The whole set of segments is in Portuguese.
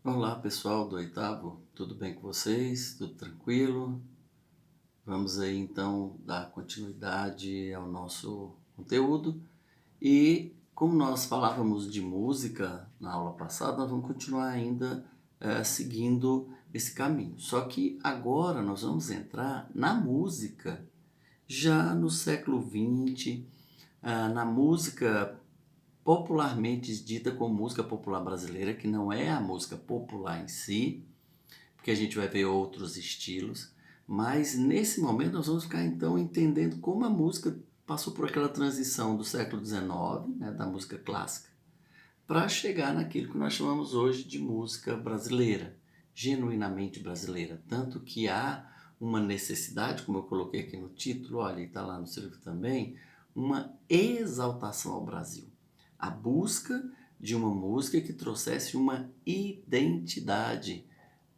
Olá pessoal do oitavo, tudo bem com vocês? Tudo tranquilo? Vamos aí então dar continuidade ao nosso conteúdo e como nós falávamos de música na aula passada, nós vamos continuar ainda seguindo esse caminho. Só que agora nós vamos entrar na música já no século XX, na música popularmente dita como música popular brasileira, que não é a música popular em si, porque a gente vai ver outros estilos, mas nesse momento nós vamos ficar então entendendo como a música passou por aquela transição do século XIX, né, da música clássica, para chegar naquilo que nós chamamos hoje de música brasileira, genuinamente brasileira. Tanto que há uma necessidade, como eu coloquei aqui no título, olha, e está lá no seu livro também, uma exaltação ao Brasil. A busca de uma música que trouxesse uma identidade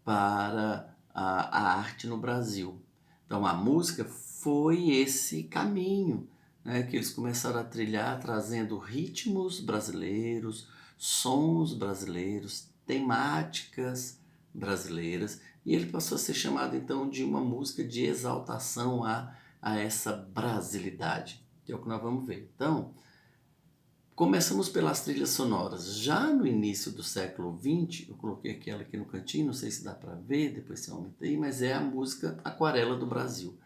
para a arte no Brasil. Então a música foi esse caminho, né, que eles começaram a trilhar, trazendo ritmos brasileiros, sons brasileiros, temáticas brasileiras, e ele passou a ser chamado então de uma música de exaltação a essa brasilidade, que é o que nós vamos ver. Então, começamos pelas trilhas sonoras. Já no início do século XX, eu coloquei aquela aqui no cantinho, não sei se dá para ver, depois você aumenta aí, mas é a música Aquarela do Brasil.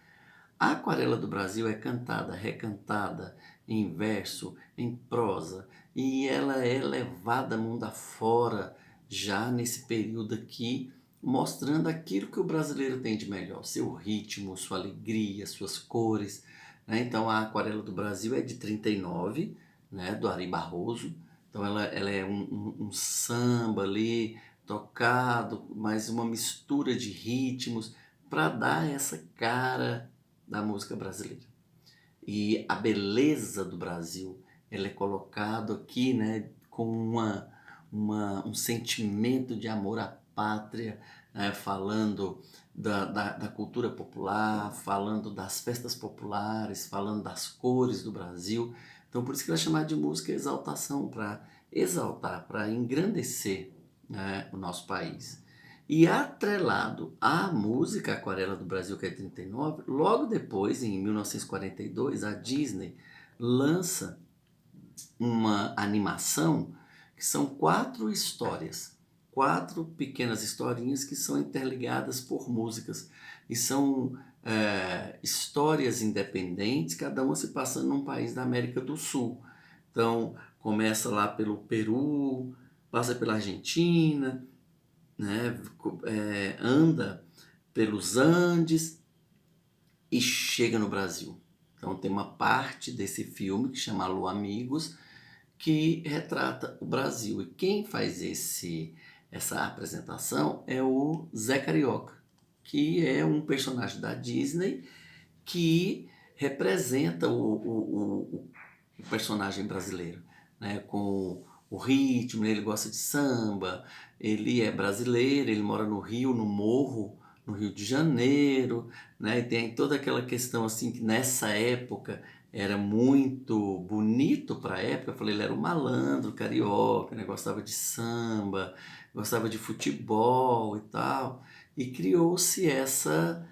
A Aquarela do Brasil é cantada, recantada, em verso, em prosa, e ela é levada mundo afora já nesse período aqui, mostrando aquilo que o brasileiro tem de melhor, seu ritmo, sua alegria, suas cores, né? Então a Aquarela do Brasil é de 39, né, do Ari Barroso, então ela é um samba ali, tocado, mas uma mistura de ritmos, para dar essa cara da música brasileira. E a beleza do Brasil, ela é colocado aqui, né, com um sentimento de amor à pátria, né, falando da cultura popular, falando das festas populares, falando das cores do Brasil. Então, por isso que ela é chamada de música exaltação, para exaltar, para engrandecer, né, o nosso país. E atrelado à música Aquarela do Brasil, que é 39, logo depois, em 1942, a Disney lança uma animação que são 4 histórias, 4 pequenas historinhas que são interligadas por músicas. E são histórias independentes, cada uma se passando num país da América do Sul. Então, começa lá pelo Peru, passa pela Argentina, né, anda pelos Andes e chega no Brasil. Então tem uma parte desse filme que chama Alô Amigos, que retrata o Brasil. E quem faz essa apresentação é o Zé Carioca, que é um personagem da Disney que representa o personagem brasileiro, né? Com o ritmo, ele gosta de samba, ele é brasileiro, ele mora no Rio, no Morro, no Rio de Janeiro, né? E tem toda aquela questão assim que nessa época era muito bonito para a época. Eu falei, ele era um malandro carioca, né? Gostava de samba, gostava de futebol e tal, e criou-se essa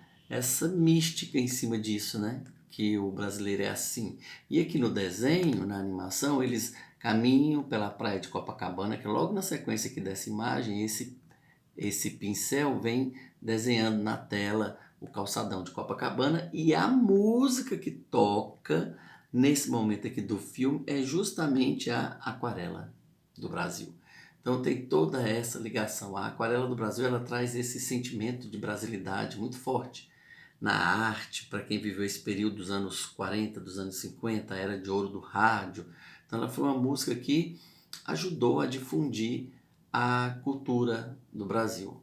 mística em cima disso, né? Que o brasileiro é assim. E aqui no desenho, na animação, eles caminham pela praia de Copacabana, que logo na sequência aqui dessa imagem, esse pincel vem desenhando na tela o calçadão de Copacabana, e a música que toca nesse momento aqui do filme é justamente a Aquarela do Brasil. Então tem toda essa ligação. A Aquarela do Brasil, ela traz esse sentimento de brasilidade muito forte na arte, para quem viveu esse período dos anos 40, dos anos 50, a era de ouro do rádio. Então ela foi uma música que ajudou a difundir a cultura do Brasil.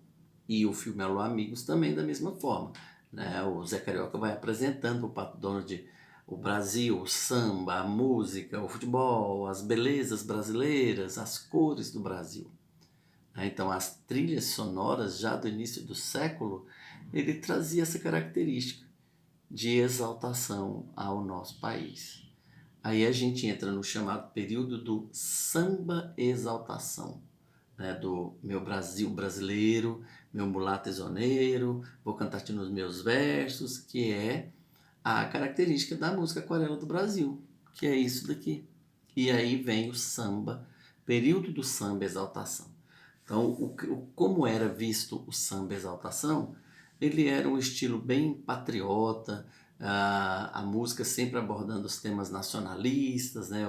E o filme Alô Amigos também da mesma forma, né? O Zé Carioca vai apresentando para o Pato Donald o Brasil, o samba, a música, o futebol, as belezas brasileiras, as cores do Brasil. Então, as trilhas sonoras, já do início do século, ele trazia essa característica de exaltação ao nosso país. Aí a gente entra no chamado período do samba exaltação. né, do meu Brasil brasileiro, meu mulato tesoneiro, vou cantar-te nos meus versos, que é a característica da música Aquarela do Brasil, que é isso daqui. E aí vem o samba, período do samba exaltação. Então, como era visto o samba exaltação, ele era um estilo bem patriota, a música sempre abordando os temas nacionalistas, né,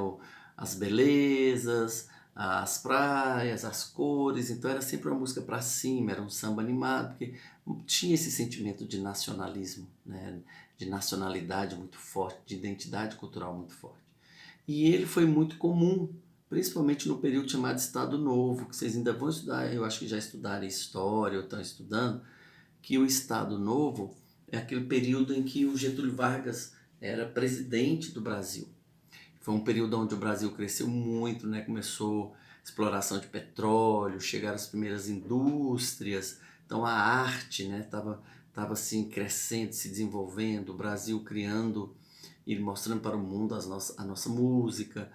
as belezas, as praias, as cores, então era sempre uma música para cima, era um samba animado, porque tinha esse sentimento de nacionalismo, né, de nacionalidade muito forte, de identidade cultural muito forte. E ele foi muito comum, principalmente no período chamado Estado Novo, que vocês ainda vão estudar, eu acho que já estudaram história ou estão estudando, que o Estado Novo é aquele período em que o Getúlio Vargas era presidente do Brasil. Foi um período onde o Brasil cresceu muito, né? Começou a exploração de petróleo, chegaram as primeiras indústrias, então a arte, né, tava assim crescendo, se desenvolvendo, o Brasil criando e mostrando para o mundo a nossa música,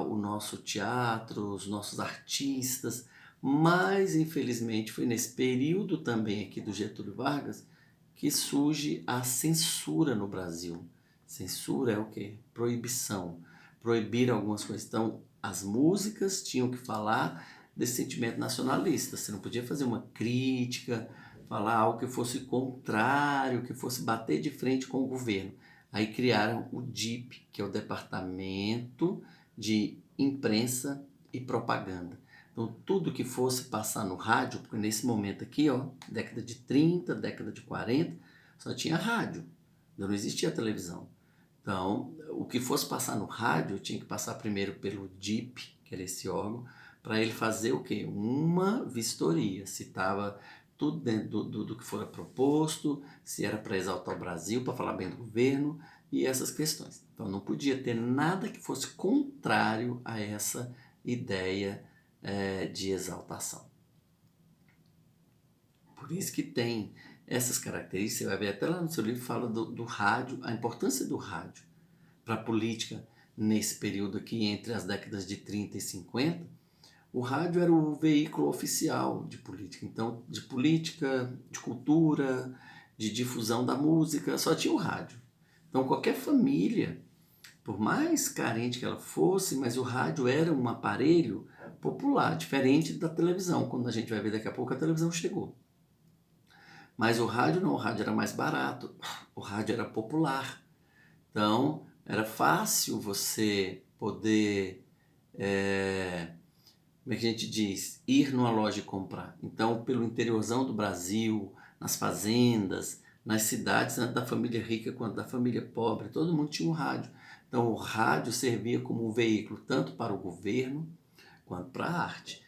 o nosso teatro, os nossos artistas. Mas, infelizmente, foi nesse período também aqui do Getúlio Vargas que surge a censura no Brasil. Censura é o quê? Proibição. Proibir algumas coisas. Então, as músicas tinham que falar desse sentimento nacionalista. Você não podia fazer uma crítica, falar algo que fosse contrário, que fosse bater de frente com o governo. Aí criaram o DIP, que é o Departamento de Imprensa e Propaganda. Então, tudo que fosse passar no rádio, porque nesse momento aqui, ó, década de 30, década de 40, só tinha rádio, não existia televisão. Então, o que fosse passar no rádio tinha que passar primeiro pelo DIP, que era esse órgão, para ele fazer o quê? Uma vistoria, se estava tudo dentro do que fora proposto, se era para exaltar o Brasil, para falar bem do governo e essas questões. Então, não podia ter nada que fosse contrário a essa ideia de exaltação. Por isso que tem essas características, você vai ver até lá no seu livro, fala do rádio, a importância do rádio para a política nesse período aqui, entre as décadas de 30 e 50, o rádio era o veículo oficial de política. Então, de política, de cultura, de difusão da música, só tinha o rádio. Então, qualquer família, por mais carente que ela fosse, mas o rádio era um aparelho popular, diferente da televisão. Quando a gente vai ver daqui a pouco, a televisão chegou. Mas o rádio não, o rádio era mais barato, o rádio era popular. Então, era fácil você poder, como é que a gente diz, ir numa loja e comprar. Então, pelo interiorzão do Brasil, nas fazendas, nas cidades, tanto da família rica quanto da família pobre, todo mundo tinha um rádio. Então, o rádio servia como um veículo tanto para o governo quanto para a arte.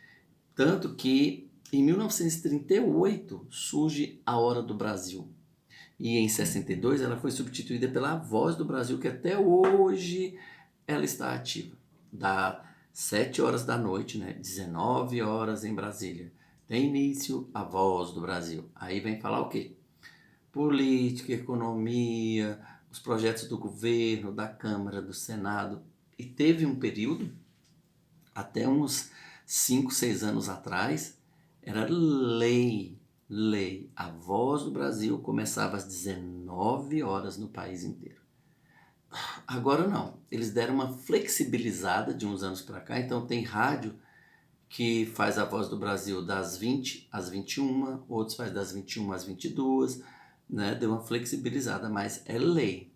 Tanto que, em 1938, surge a Hora do Brasil. E em 62 ela foi substituída pela Voz do Brasil, que até hoje ela está ativa. Dá 7 horas da noite, né? 19 horas em Brasília. Tem início a Voz do Brasil. Aí vem falar o quê? Política, economia, os projetos do governo, da Câmara, do Senado. E teve um período, até uns 5, 6 anos atrás, era lei. A Voz do Brasil começava às 19 horas no país inteiro. Agora não, eles deram uma flexibilizada de uns anos para cá, então tem rádio que faz a Voz do Brasil das 20 às 21, outros faz das 21 às 22, né? Deu uma flexibilizada, mas é lei.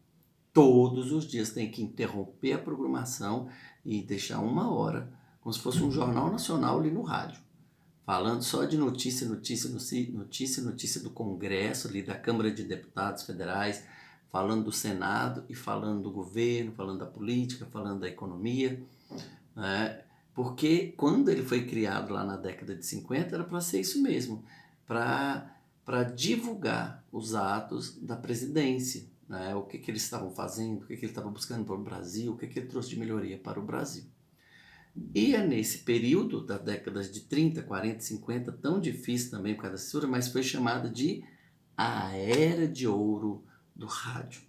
Todos os dias tem que interromper a programação e deixar 1 hora, como se fosse um jornal nacional ali no rádio, falando só de notícia do Congresso, ali da Câmara de Deputados Federais, falando do Senado e falando do governo, falando da política, falando da economia, né? Porque quando ele foi criado lá na década de 50 era para ser isso mesmo, para divulgar os atos da presidência, né? O que eles estavam fazendo, o que ele estava buscando para o Brasil, o que ele trouxe de melhoria para o Brasil. E é nesse período, das décadas de 30, 40, 50, tão difícil também por causa da censura, mas foi chamada de a Era de Ouro do rádio.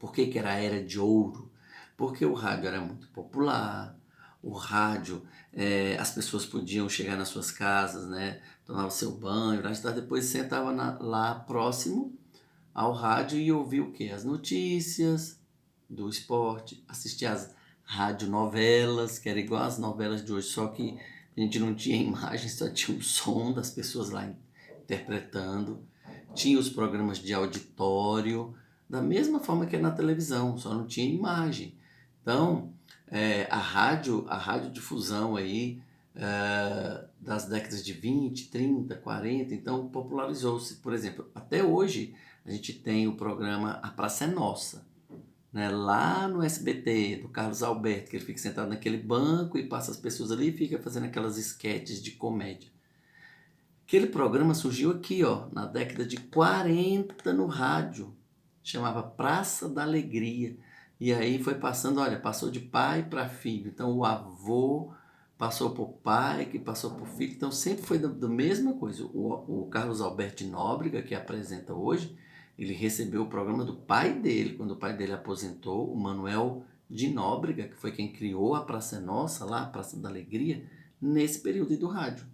Por que era a Era de Ouro? Porque o rádio era muito popular, o rádio, as pessoas podiam chegar nas suas casas, né, tomar o seu banho, depois sentava lá próximo ao rádio e ouvir o quê? As notícias do esporte, assistir às radionovelas, que era igual às novelas de hoje, só que a gente não tinha imagem, só tinha o som das pessoas lá interpretando. Tinha os programas de auditório, da mesma forma que é na televisão, só não tinha imagem. Então, a radiodifusão aí, das décadas de 20, 30, 40, então popularizou-se. Por exemplo, até hoje a gente tem o programa A Praça é Nossa, né? Lá no SBT, do Carlos Alberto, que ele fica sentado naquele banco e passa as pessoas ali e fica fazendo aquelas esquetes de comédia. Aquele programa surgiu aqui, ó, na década de 40 no rádio. Chamava Praça da Alegria. E aí foi passando, olha, passou de pai para filho. Então o avô passou por pai, que passou por filho. Então sempre foi da mesma coisa. O Carlos Alberto de Nóbrega, que apresenta hoje, ele recebeu o programa do pai dele, quando o pai dele aposentou, o Manuel de Nóbrega, que foi quem criou a Praça Nossa, lá, a Praça da Alegria, nesse período do rádio.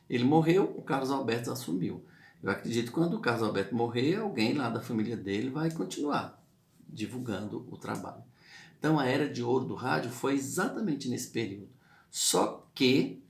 Ele morreu, o Carlos Alberto assumiu. Eu acredito que quando o Carlos Alberto morrer, alguém lá da família dele vai continuar divulgando o trabalho. Então a era de ouro do rádio foi exatamente nesse período. Só que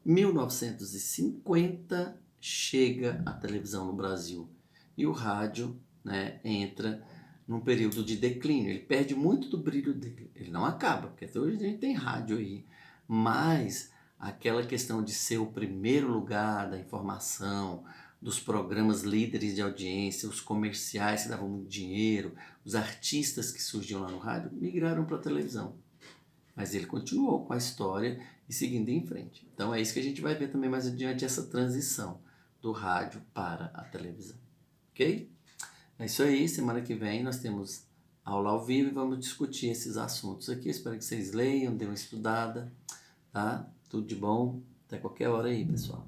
1950 chega a televisão no Brasil e o rádio, né, entra num período de declínio. Ele perde muito do brilho dele. Ele não acaba, porque até hoje a gente tem rádio aí, mas aquela questão de ser o primeiro lugar da informação, dos programas líderes de audiência, os comerciais que davam muito dinheiro, os artistas que surgiam lá no rádio, migraram para a televisão. Mas ele continuou com a história e seguindo em frente. Então é isso que a gente vai ver também mais adiante, essa transição do rádio para a televisão. Ok? É isso aí, semana que vem nós temos aula ao vivo e vamos discutir esses assuntos aqui. Espero que vocês leiam, dêem uma estudada, tá? Tudo de bom, até qualquer hora aí, pessoal.